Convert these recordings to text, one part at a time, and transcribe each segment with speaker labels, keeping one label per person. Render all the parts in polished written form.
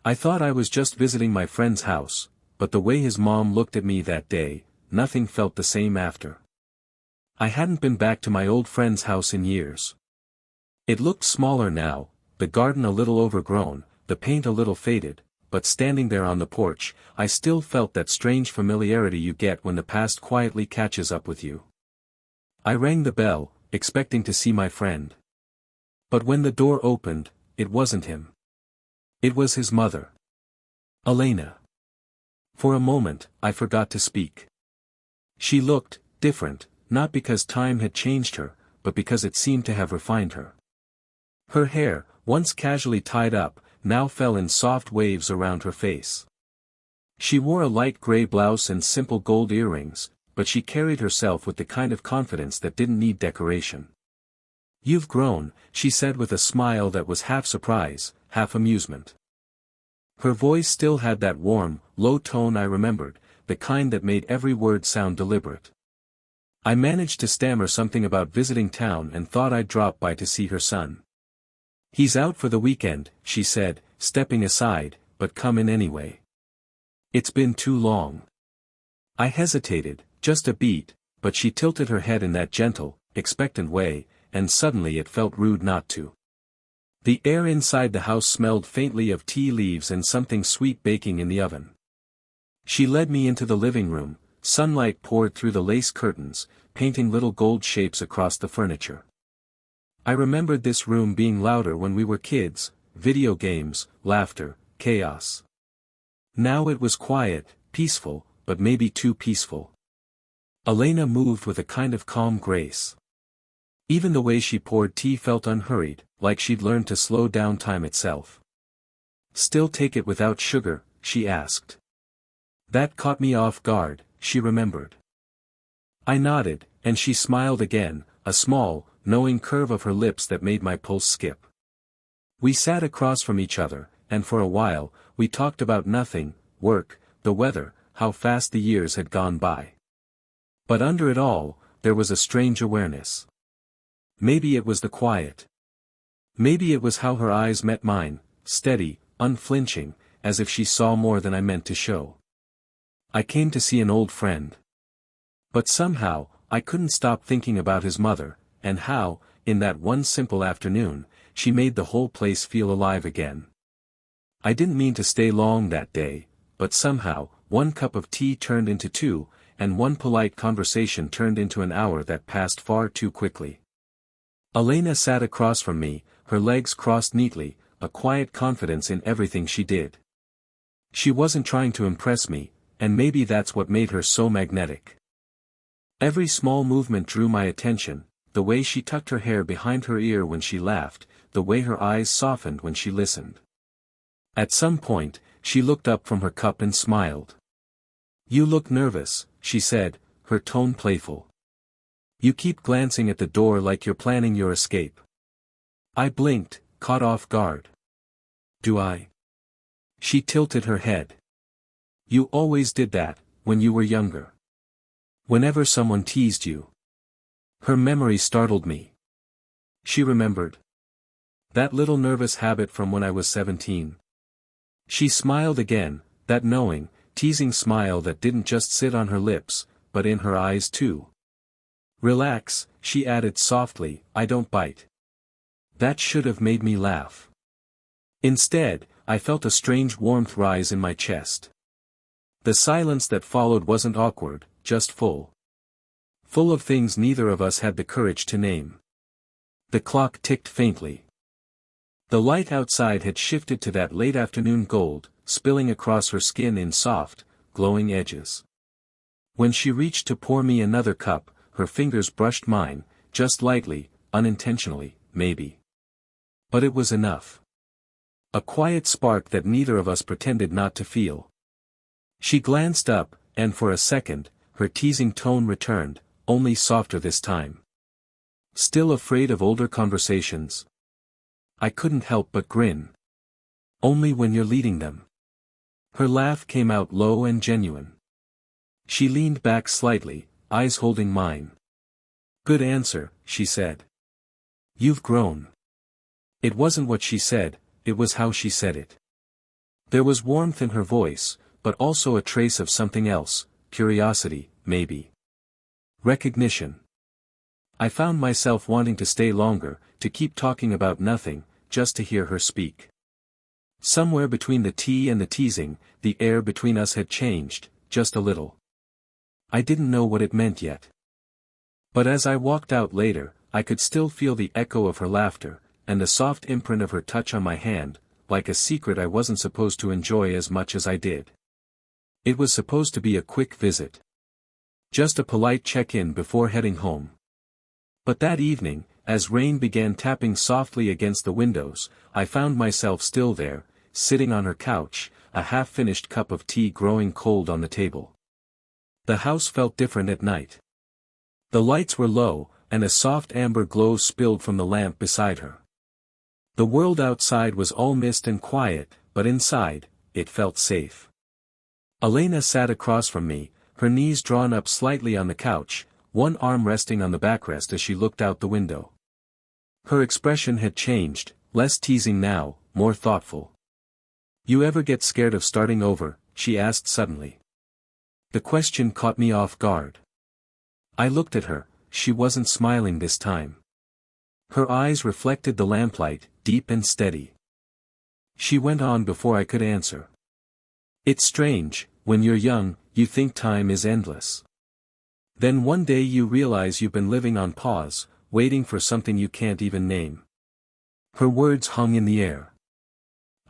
Speaker 1: I thought I was just visiting my friend's house, but the way his mom looked at me that day, nothing felt the same after. I hadn't been back to my old friend's house in years. It looked smaller now, the garden a little overgrown, the paint a little faded, but standing there on the porch, I still felt that strange familiarity you get when the past quietly catches up with you. I rang the bell, expecting to see my friend. But when the door opened, it wasn't him. It was his mother. Elena. For a moment, I forgot to speak. She looked different, not because time had changed her, but because it seemed to have refined her. Her hair, once casually tied up, now fell in soft waves around her face. She wore a light gray blouse and simple gold earrings, but she carried herself with the kind of confidence that didn't need decoration. "You've grown," she said with a smile that was half surprise, half amusement. Her voice still had that warm, low tone I remembered, the kind that made every word sound deliberate. I managed to stammer something about visiting town and thought I'd drop by to see her son. "He's out for the weekend," she said, stepping aside, "but come in anyway. It's been too long." I hesitated, just a beat, but she tilted her head in that gentle, expectant way, and suddenly it felt rude not to. The air inside the house smelled faintly of tea leaves and something sweet baking in the oven. She led me into the living room, sunlight poured through the lace curtains, painting little gold shapes across the furniture. I remembered this room being louder when we were kids, video games, laughter, chaos. Now it was quiet, peaceful, but maybe too peaceful. Elena moved with a kind of calm grace. Even the way she poured tea felt unhurried, like she'd learned to slow down time itself. "Still take it without sugar?" she asked. That caught me off guard, she remembered. I nodded, and she smiled again, a small, knowing curve of her lips that made my pulse skip. We sat across from each other, and for a while, we talked about nothing, work, the weather, how fast the years had gone by. But under it all, there was a strange awareness. Maybe it was the quiet. Maybe it was how her eyes met mine, steady, unflinching, as if she saw more than I meant to show. I came to see an old friend. But somehow, I couldn't stop thinking about his mother, and how, in that one simple afternoon, she made the whole place feel alive again. I didn't mean to stay long that day, but somehow, one cup of tea turned into two, and one polite conversation turned into an hour that passed far too quickly. Elena sat across from me, her legs crossed neatly, a quiet confidence in everything she did. She wasn't trying to impress me, and maybe that's what made her so magnetic. Every small movement drew my attention, the way she tucked her hair behind her ear when she laughed, the way her eyes softened when she listened. At some point, she looked up from her cup and smiled. "You look nervous," she said, her tone playful. "You keep glancing at the door like you're planning your escape." I blinked, caught off guard. "Do I?" She tilted her head. "You always did that, when you were younger. Whenever someone teased you." Her memory startled me. She remembered. That little nervous habit from when I was 17. She smiled again, that knowing, teasing smile that didn't just sit on her lips, but in her eyes too. "Relax," she added softly, "I don't bite." That should have made me laugh. Instead, I felt a strange warmth rise in my chest. The silence that followed wasn't awkward, just full. Full of things neither of us had the courage to name. The clock ticked faintly. The light outside had shifted to that late afternoon gold, spilling across her skin in soft, glowing edges. When she reached to pour me another cup, her fingers brushed mine, just lightly, unintentionally, maybe. But it was enough. A quiet spark that neither of us pretended not to feel. She glanced up, and for a second, her teasing tone returned, only softer this time. "Still afraid of older conversations?" I couldn't help but grin. "Only when you're leading them." Her laugh came out low and genuine. She leaned back slightly, eyes holding mine. "Good answer," she said. "You've grown." It wasn't what she said, it was how she said it. There was warmth in her voice, but also a trace of something else, curiosity, maybe. Recognition. I found myself wanting to stay longer, to keep talking about nothing, just to hear her speak. Somewhere between the tea and the teasing, the air between us had changed, just a little. I didn't know what it meant yet. But as I walked out later, I could still feel the echo of her laughter, and the soft imprint of her touch on my hand, like a secret I wasn't supposed to enjoy as much as I did. It was supposed to be a quick visit. Just a polite check-in before heading home. But that evening, as rain began tapping softly against the windows, I found myself still there, sitting on her couch, a half-finished cup of tea growing cold on the table. The house felt different at night. The lights were low, and a soft amber glow spilled from the lamp beside her. The world outside was all mist and quiet, but inside, it felt safe. Elena sat across from me, her knees drawn up slightly on the couch, one arm resting on the backrest as she looked out the window. Her expression had changed, less teasing now, more thoughtful. "You ever get scared of starting over?" she asked suddenly. The question caught me off guard. I looked at her, she wasn't smiling this time. Her eyes reflected the lamplight, deep and steady. She went on before I could answer. "It's strange, when you're young, you think time is endless. Then one day you realize you've been living on pause, waiting for something you can't even name." Her words hung in the air.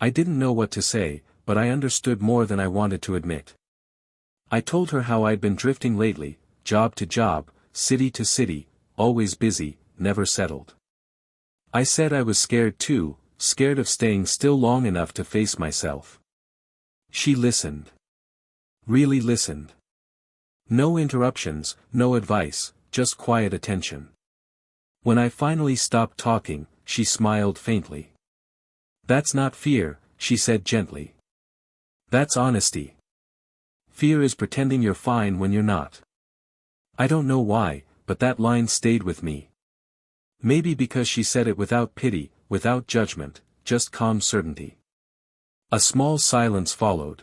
Speaker 1: I didn't know what to say, but I understood more than I wanted to admit. I told her how I'd been drifting lately, job to job, city to city, always busy, never settled. I said I was scared too, scared of staying still long enough to face myself. She listened. Really listened. No interruptions, no advice, just quiet attention. When I finally stopped talking, she smiled faintly. "That's not fear," she said gently. "That's honesty. Fear is pretending you're fine when you're not." I don't know why, but that line stayed with me. Maybe because she said it without pity, without judgment, just calm certainty. A small silence followed.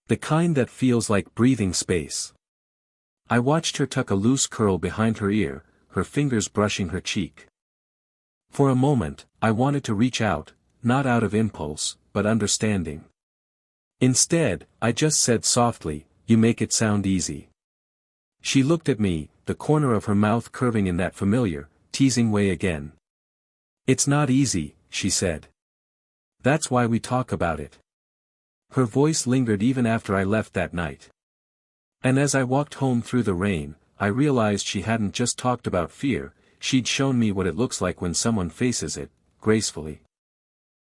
Speaker 1: The kind that feels like breathing space. I watched her tuck a loose curl behind her ear, her fingers brushing her cheek. For a moment, I wanted to reach out, not out of impulse, but understanding. Instead, I just said softly, "You make it sound easy." She looked at me, the corner of her mouth curving in that familiar, teasing way again. "It's not easy," she said. "That's why we talk about it." Her voice lingered even after I left that night. And as I walked home through the rain, I realized she hadn't just talked about fear, she'd shown me what it looks like when someone faces it, gracefully.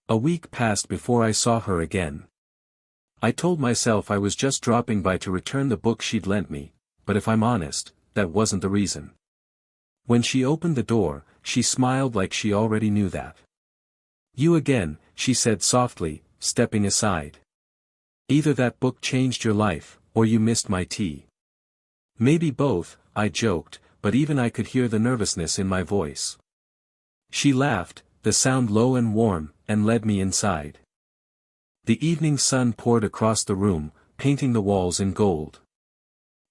Speaker 1: A week passed before I saw her again. I told myself I was just dropping by to return the book she'd lent me, but if I'm honest, that wasn't the reason. When she opened the door, she smiled like she already knew that. "You again," she said softly, stepping aside. "Either that book changed your life, or you missed my tea." "Maybe both," I joked, but even I could hear the nervousness in my voice. She laughed, the sound low and warm, and led me inside. The evening sun poured across the room, painting the walls in gold.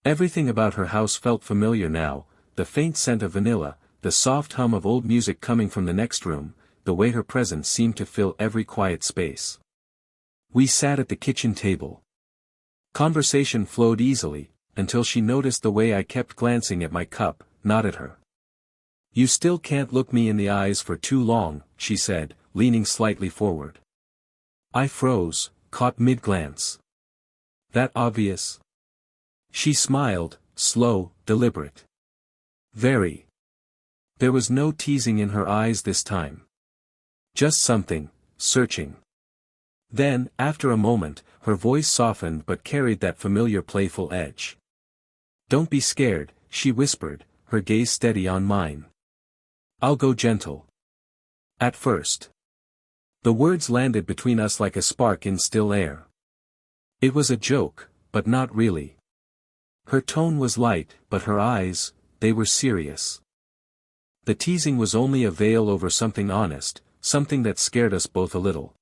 Speaker 1: Everything about her house felt familiar now, the faint scent of vanilla, the soft hum of old music coming from the next room, the way her presence seemed to fill every quiet space. We sat at the kitchen table. Conversation flowed easily, until she noticed the way I kept glancing at my cup, not at her. "You still can't look me in the eyes for too long," she said, leaning slightly forward. I froze, caught mid-glance. "That obvious?" She smiled, slow, deliberate. "Very." There was no teasing in her eyes this time. Just something, searching. Then, after a moment, her voice softened but carried that familiar playful edge. "Don't be scared," she whispered, her gaze steady on mine. "I'll go gentle. At first." The words landed between us like a spark in still air. It was a joke, but not really. Her tone was light, but her eyes, they were serious. The teasing was only a veil over something honest, something that scared us both a little.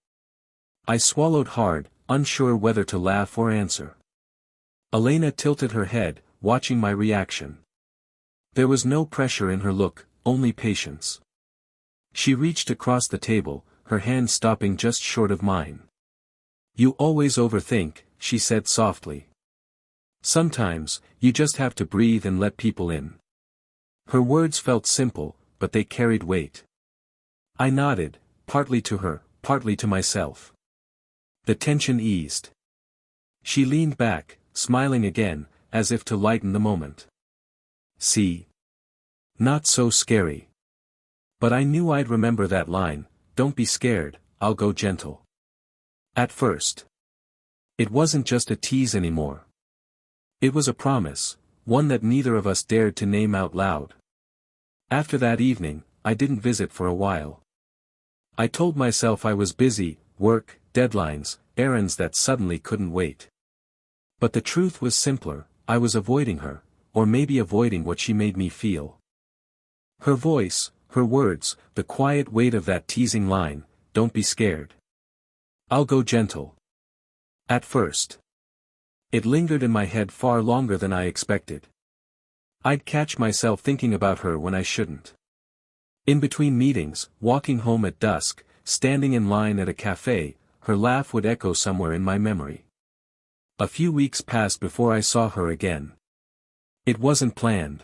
Speaker 1: I swallowed hard, unsure whether to laugh or answer. Elena tilted her head, watching my reaction. There was no pressure in her look, only patience. She reached across the table, her hand stopping just short of mine. "You always overthink," she said softly. "Sometimes, you just have to breathe and let people in." Her words felt simple, but they carried weight. I nodded, partly to her, partly to myself. The tension eased. She leaned back, smiling again, as if to lighten the moment. "See? Not so scary." But I knew I'd remember that line, "Don't be scared, I'll go gentle." At first. It wasn't just a tease anymore. It was a promise, one that neither of us dared to name out loud. After that evening, I didn't visit for a while. I told myself I was busy, work, deadlines, errands that suddenly couldn't wait. But the truth was simpler, I was avoiding her, or maybe avoiding what she made me feel. Her voice, her words, the quiet weight of that teasing line, "Don't be scared. I'll go gentle." At first. It lingered in my head far longer than I expected. I'd catch myself thinking about her when I shouldn't. In between meetings, walking home at dusk, standing in line at a cafe, her laugh would echo somewhere in my memory. A few weeks passed before I saw her again. It wasn't planned.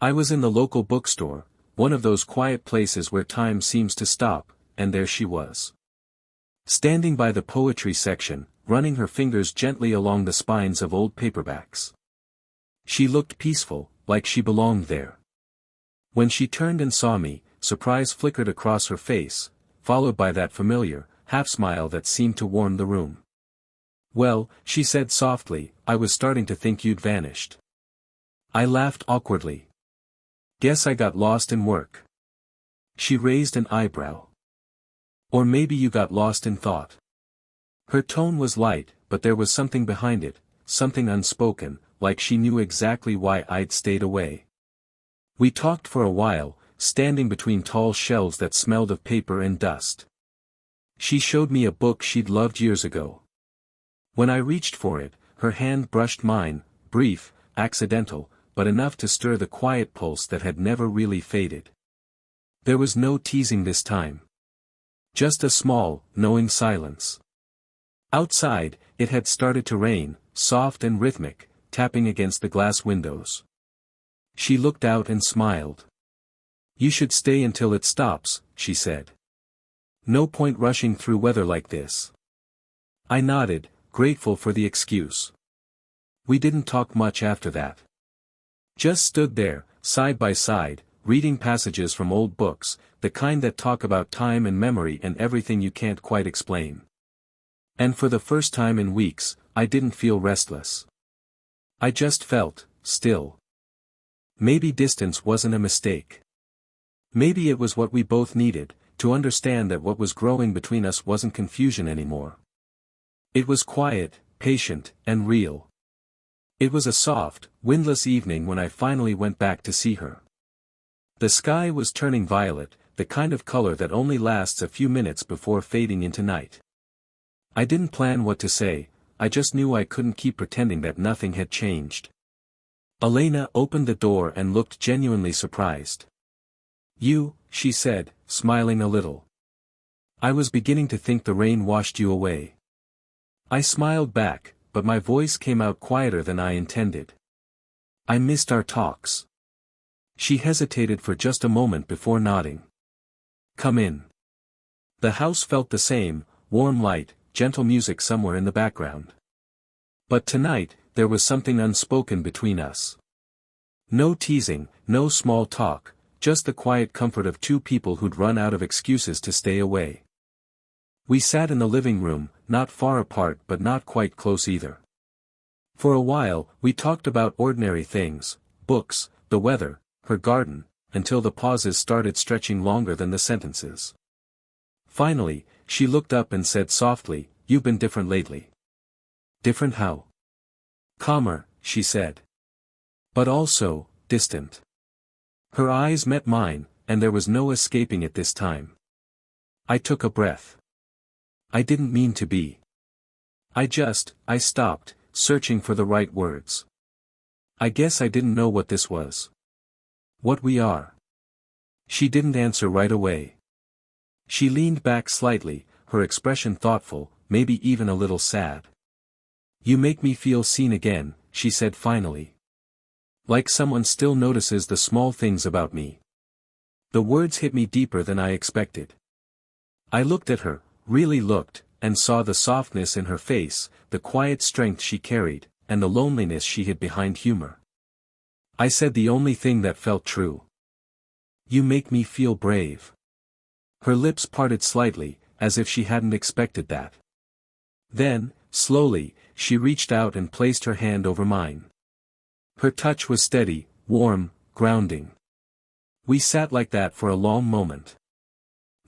Speaker 1: I was in the local bookstore, one of those quiet places where time seems to stop, and there she was. Standing by the poetry section, running her fingers gently along the spines of old paperbacks. She looked peaceful, like she belonged there. When she turned and saw me, surprise flickered across her face, followed by that familiar, half-smile that seemed to warm the room. "Well," she said softly, "I was starting to think you'd vanished." I laughed awkwardly. "Guess I got lost in work." She raised an eyebrow. "Or maybe you got lost in thought." Her tone was light, but there was something behind it, something unspoken, like she knew exactly why I'd stayed away. We talked for a while, standing between tall shelves that smelled of paper and dust. She showed me a book she'd loved years ago. When I reached for it, her hand brushed mine, brief, accidental, but enough to stir the quiet pulse that had never really faded. There was no teasing this time. Just a small, knowing silence. Outside, it had started to rain, soft and rhythmic, tapping against the glass windows. She looked out and smiled. "You should stay until it stops," she said. "No point rushing through weather like this." I nodded, grateful for the excuse. We didn't talk much after that. Just stood there, side by side, reading passages from old books, the kind that talk about time and memory and everything you can't quite explain. And for the first time in weeks, I didn't feel restless. I just felt still. Maybe distance wasn't a mistake. Maybe it was what we both needed, to understand that what was growing between us wasn't confusion anymore. It was quiet, patient, and real. It was a soft, windless evening when I finally went back to see her. The sky was turning violet, the kind of color that only lasts a few minutes before fading into night. I didn't plan what to say, I just knew I couldn't keep pretending that nothing had changed. Elena opened the door and looked genuinely surprised. "You," she said, smiling a little. "I was beginning to think the rain washed you away." I smiled back, but my voice came out quieter than I intended. "I missed our talks." She hesitated for just a moment before nodding. "Come in." The house felt the same, warm light, gentle music somewhere in the background. But tonight, there was something unspoken between us. No teasing, no small talk, just the quiet comfort of two people who'd run out of excuses to stay away. We sat in the living room, not far apart but not quite close either. For a while, we talked about ordinary things, books, the weather, her garden, until the pauses started stretching longer than the sentences. Finally, she looked up and said softly, "You've been different lately." "Different how?" "Calmer," she said. "But also, distant." Her eyes met mine, and there was no escaping it this time. I took a breath. I didn't mean to be. I stopped, searching for the right words. I guess I didn't know what this was. What we are. She didn't answer right away. She leaned back slightly, her expression thoughtful, maybe even a little sad. You make me feel seen again, she said finally. Like someone still notices the small things about me. The words hit me deeper than I expected. I looked at her, really looked, and saw the softness in her face, the quiet strength she carried, and the loneliness she hid behind humor. I said the only thing that felt true. You make me feel brave. Her lips parted slightly, as if she hadn't expected that. Then, slowly, she reached out and placed her hand over mine. Her touch was steady, warm, grounding. We sat like that for a long moment.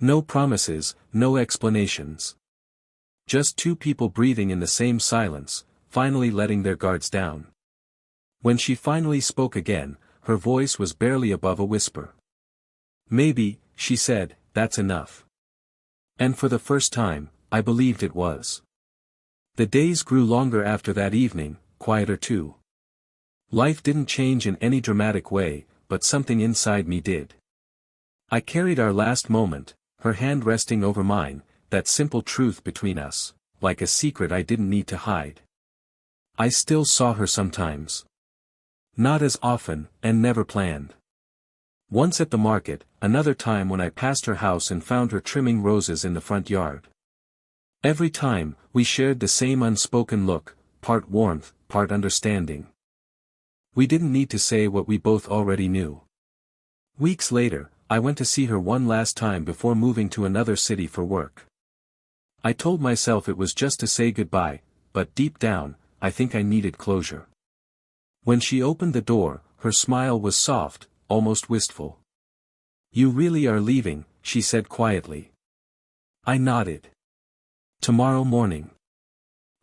Speaker 1: No promises, no explanations. Just two people breathing in the same silence, finally letting their guards down. When she finally spoke again, her voice was barely above a whisper. Maybe, she said, that's enough. And for the first time, I believed it was. The days grew longer after that evening, quieter too. Life didn't change in any dramatic way, but something inside me did. I carried our last moment, her hand resting over mine, that simple truth between us, like a secret I didn't need to hide. I still saw her sometimes. Not as often, and never planned. Once at the market, another time when I passed her house and found her trimming roses in the front yard. Every time, we shared the same unspoken look, part warmth, part understanding. We didn't need to say what we both already knew. Weeks later, I went to see her one last time before moving to another city for work. I told myself it was just to say goodbye, but deep down, I think I needed closure. When she opened the door, her smile was soft, almost wistful. You really are leaving, she said quietly. I nodded. Tomorrow morning.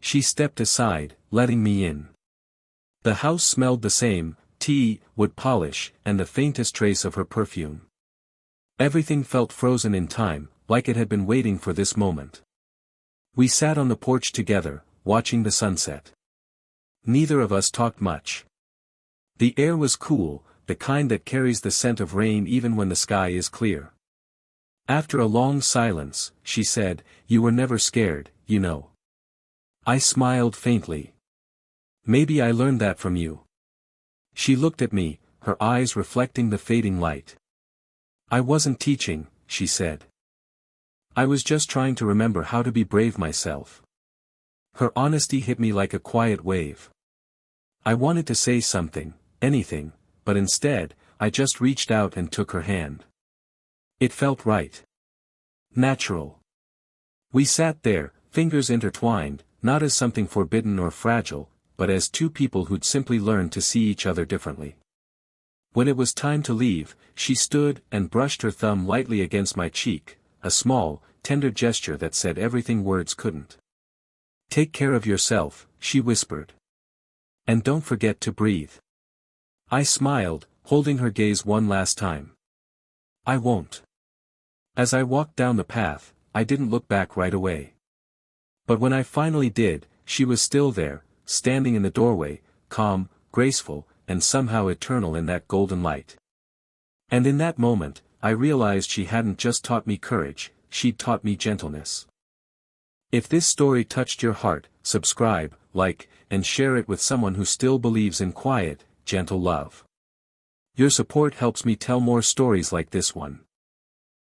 Speaker 1: She stepped aside, letting me in. The house smelled the same, tea, wood polish, and the faintest trace of her perfume. Everything felt frozen in time, like it had been waiting for this moment. We sat on the porch together, watching the sunset. Neither of us talked much. The air was cool, the kind that carries the scent of rain even when the sky is clear. After a long silence, she said, "You were never scared, you know." I smiled faintly. Maybe I learned that from you. She looked at me, her eyes reflecting the fading light. I wasn't teaching, she said. I was just trying to remember how to be brave myself. Her honesty hit me like a quiet wave. I wanted to say something, anything, but instead, I just reached out and took her hand. It felt right. Natural. We sat there, fingers intertwined, not as something forbidden or fragile, but as two people who'd simply learned to see each other differently. When it was time to leave, she stood and brushed her thumb lightly against my cheek, a small, tender gesture that said everything words couldn't. Take care of yourself, she whispered. And don't forget to breathe. I smiled, holding her gaze one last time. I won't. As I walked down the path, I didn't look back right away. But when I finally did, she was still there, standing in the doorway, calm, graceful, and somehow eternal in that golden light. And in that moment, I realized she hadn't just taught me courage, she'd taught me gentleness. If this story touched your heart, subscribe, like, and share it with someone who still believes in quiet, gentle love. Your support helps me tell more stories like this one.